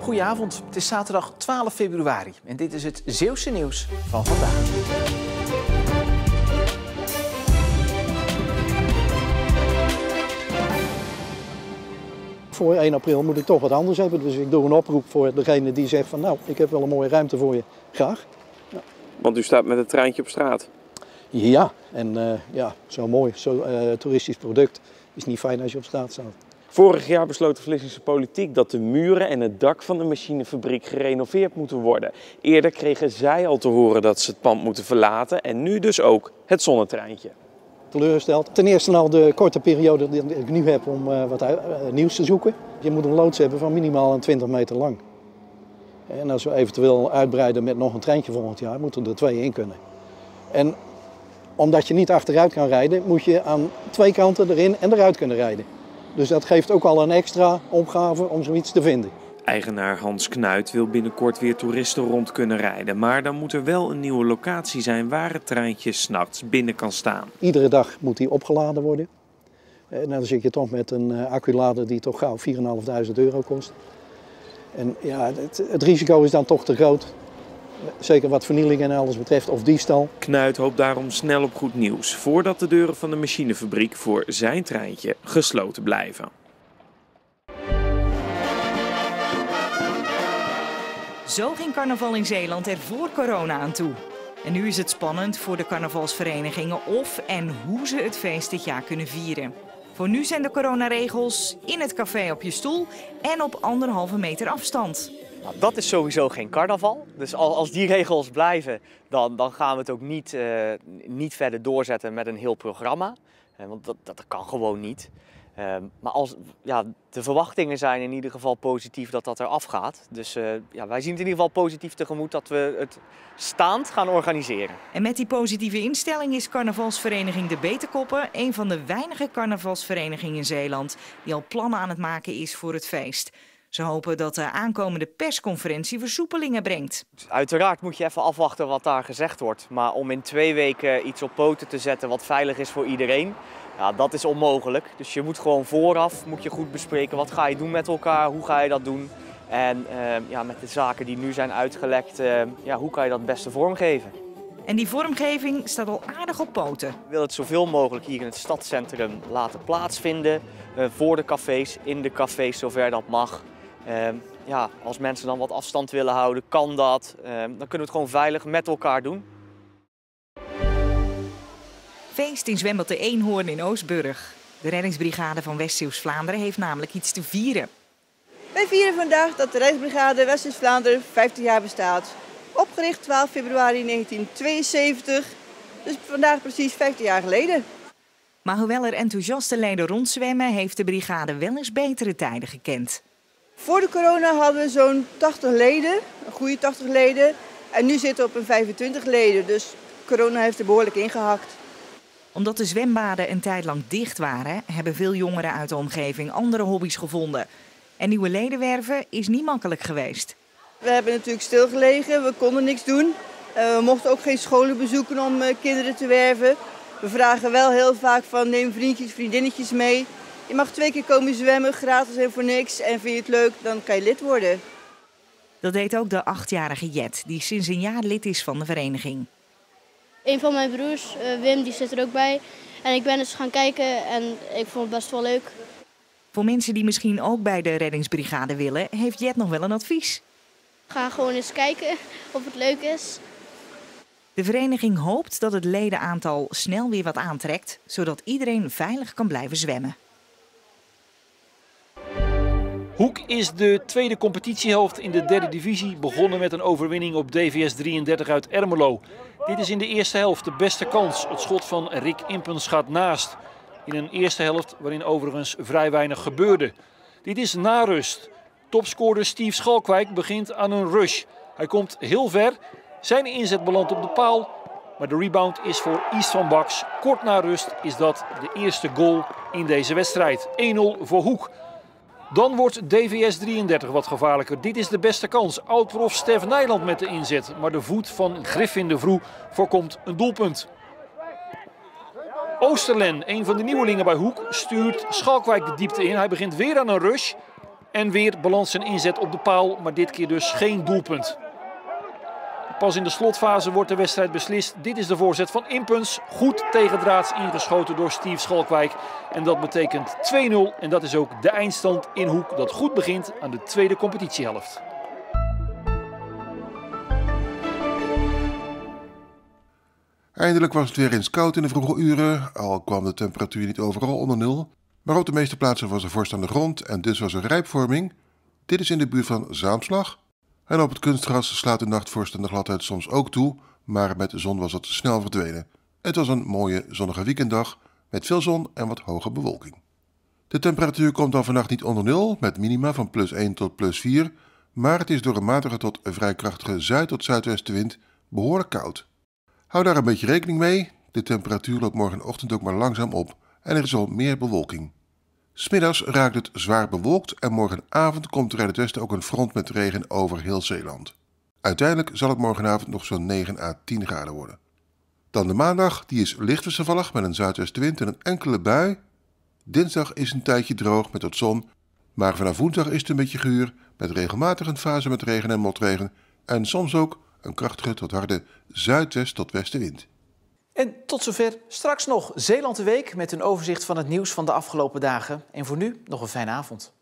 Goedenavond, het is zaterdag 12 februari en dit is het Zeeuwse nieuws van vandaag. Voor 1 april moet ik toch wat anders hebben, dus ik doe een oproep voor degene die zegt van nou, ik heb wel een mooie ruimte voor je, graag. Ja. Want u staat met een treintje op straat? Ja, en zo mooi, zo toeristisch product is niet fijn als je op straat staat. Vorig jaar besloot de Vlissingse politiek dat de muren en het dak van de machinefabriek gerenoveerd moeten worden. Eerder kregen zij al te horen dat ze het pand moeten verlaten en nu dus ook het zonnetreintje. Teleurgesteld. Ten eerste al de korte periode die ik nu heb om wat nieuws te zoeken. Je moet een loods hebben van minimaal 20 meter lang. En als we eventueel uitbreiden met nog een treintje volgend jaar, moeten er 2 in kunnen. En omdat je niet achteruit kan rijden, moet je aan 2 kanten erin en eruit kunnen rijden. Dus dat geeft ook al een extra opgave om zoiets te vinden. Eigenaar Hans Knuit wil binnenkort weer toeristen rond kunnen rijden. Maar dan moet er wel een nieuwe locatie zijn waar het treintje 's nachts binnen kan staan. Iedere dag moet die opgeladen worden. En dan zit je toch met een acculader die toch gauw 4.500 euro kost. En ja, het risico is dan toch te groot. Zeker wat vernieling en alles betreft, of diefstal. Knuit hoopt daarom snel op goed nieuws, voordat de deuren van de machinefabriek voor zijn treintje gesloten blijven. Zo ging carnaval in Zeeland er voor corona aan toe. En nu is het spannend voor de carnavalsverenigingen of en hoe ze het feest dit jaar kunnen vieren. Voor nu zijn de coronaregels in het café op je stoel en op 1,5 meter afstand. Nou, dat is sowieso geen carnaval. Dus als die regels blijven, dan gaan we het ook niet verder doorzetten met een heel programma. Want dat kan gewoon niet. Maar de verwachtingen zijn in ieder geval positief dat dat eraf gaat. Dus wij zien het in ieder geval positief tegemoet dat we het staand gaan organiseren. En met die positieve instelling is carnavalsvereniging De Beterkoppen een van de weinige carnavalsverenigingen in Zeeland die al plannen aan het maken is voor het feest. Ze hopen dat de aankomende persconferentie versoepelingen brengt. Uiteraard moet je even afwachten wat daar gezegd wordt. Maar om in 2 weken iets op poten te zetten wat veilig is voor iedereen, ja, dat is onmogelijk. Dus je moet gewoon vooraf goed bespreken wat ga je doen met elkaar, hoe ga je dat doen. En met de zaken die nu zijn uitgelekt, hoe kan je dat het beste vormgeven. En die vormgeving staat al aardig op poten. Ik wil het zoveel mogelijk hier in het stadscentrum laten plaatsvinden. Voor de cafés, in de cafés zover dat mag. Als mensen dan wat afstand willen houden, kan dat. Dan kunnen we het gewoon veilig met elkaar doen. Feest in zwembad De Eenhoorn in Oostburg. De reddingsbrigade van West-Zeeuws-Vlaanderen heeft namelijk iets te vieren. Wij vieren vandaag dat de reddingsbrigade West-Zeeuws-Vlaanderen 50 jaar bestaat. Opgericht 12 februari 1972, dus vandaag precies 50 jaar geleden. Maar hoewel er enthousiaste leden rondzwemmen, heeft de brigade wel eens betere tijden gekend. Voor de corona hadden we zo'n 80 leden, een goede 80 leden. En nu zitten we op een 25 leden, dus corona heeft er behoorlijk ingehakt. Omdat de zwembaden een tijd lang dicht waren, hebben veel jongeren uit de omgeving andere hobby's gevonden. En nieuwe leden werven is niet makkelijk geweest. We hebben natuurlijk stilgelegen, we konden niks doen. We mochten ook geen scholen bezoeken om kinderen te werven. We vragen wel heel vaak van neem vriendjes, vriendinnetjes mee. Je mag 2 keer komen zwemmen, gratis en voor niks. En vind je het leuk, dan kan je lid worden. Dat deed ook de 8-jarige Jet, die sinds een jaar lid is van de vereniging. Een van mijn broers, Wim, die zit er ook bij. En ik ben eens gaan kijken en ik vond het best wel leuk. Voor mensen die misschien ook bij de reddingsbrigade willen, heeft Jet nog wel een advies. Ga gewoon eens kijken of het leuk is. De vereniging hoopt dat het ledenaantal snel weer wat aantrekt, zodat iedereen veilig kan blijven zwemmen. Hoek is de tweede competitiehelft in de 3e divisie, begonnen met een overwinning op DVS 33 uit Ermelo. Dit is in de eerste helft de beste kans. Het schot van Rick Impens gaat naast. In een eerste helft waarin overigens vrij weinig gebeurde. Dit is na rust. Topscorer Steve Schalkwijk begint aan een rush. Hij komt heel ver. Zijn inzet belandt op de paal. Maar de rebound is voor Istvan Baks. Kort na rust is dat de eerste goal in deze wedstrijd. 1-0 voor Hoek. Dan wordt DVS 33 wat gevaarlijker. Dit is de beste kans. Oud-prof Stef Nijland met de inzet. Maar de voet van Griffin de Vroe voorkomt een doelpunt. Oosterlen, een van de nieuwelingen bij Hoek, stuurt Schalkwijk de diepte in. Hij begint weer aan een rush. En weer balans en inzet op de paal, maar dit keer dus geen doelpunt. Pas in de slotfase wordt de wedstrijd beslist. Dit is de voorzet van Impens. Goed tegendraads ingeschoten door Steve Schalkwijk. En dat betekent 2-0. En dat is ook de eindstand in Hoek dat goed begint aan de tweede competitiehelft. Eindelijk was het weer eens koud in de vroege uren, al kwam de temperatuur niet overal onder nul. Maar op de meeste plaatsen was er vorst aan de grond en dus was er rijpvorming. Dit is in de buurt van Zaamslag. En op het kunstgras slaat de nachtvorst en de gladheid soms ook toe, maar met de zon was het snel verdwenen. Het was een mooie zonnige weekenddag met veel zon en wat hoge bewolking. De temperatuur komt dan vannacht niet onder nul, met minima van +1 tot +4, maar het is door een matige tot vrij krachtige zuid- tot zuidwestenwind behoorlijk koud. Hou daar een beetje rekening mee, de temperatuur loopt morgenochtend ook maar langzaam op en er is al meer bewolking. 'S Middags raakt het zwaar bewolkt en morgenavond komt er uit het westen ook een front met regen over heel Zeeland. Uiteindelijk zal het morgenavond nog zo'n 9 à 10 graden worden. Dan de maandag, die is licht wisselvallig met een zuidwestenwind en een enkele bui. Dinsdag is een tijdje droog met wat zon, maar vanaf woensdag is het een beetje guur met regelmatig een fase met regen en motregen en soms ook een krachtige tot harde zuidwest tot westenwind. En tot zover straks nog Zeeland de Week met een overzicht van het nieuws van de afgelopen dagen. En voor nu nog een fijne avond.